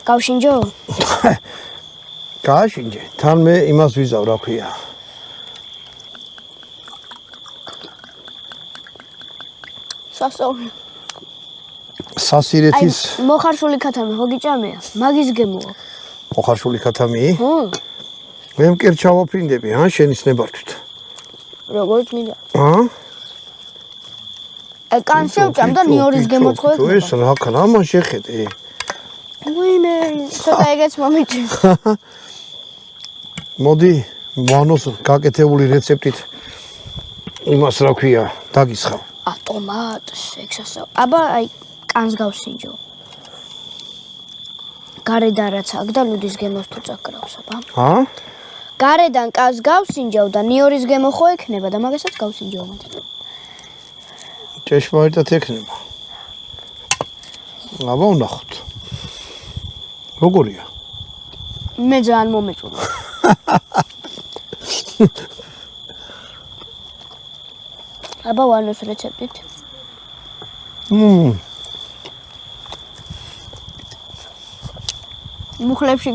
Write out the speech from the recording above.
გავშინჯო? გააშინჯე. თან მე იმას ვიზავ, რა ქვია. სასწაული. სასირეთის მოხარშული ქათამი ხო გიჭამია? მაგის გემოა. მოხარშული ქათამი? ხო. მე მკერ ჩავაფრინდები, შენის ნებართვით. როგორც მინდა. აა? კანს შევჭამ და ნიორის გემოც ხო ექნება. ეს რა ქნა მან შეხედე? ვინე, ცოტა ეგეც მომიჭი. მოდი, ვანოს გაკეთებული რეცეპტით იმას რა ქვია, დაგისხავ. ტომატს, ექსასა. აბა აი კანს გავსინჯო. გარედან რაც აქ და ლუდის გემოს თუ წაკრავს, აბა. გარედან კანს გავსინჯავ და ნიორის გემო ხო ექნება და მაგასაც გავსინჯავ მოდი. ჭეშმარიტად ექნება. აბა ვნახოთ. როგორია? მე ძალიან მომეწონა. აბა ვანოს რეცეპტით. მუხლებში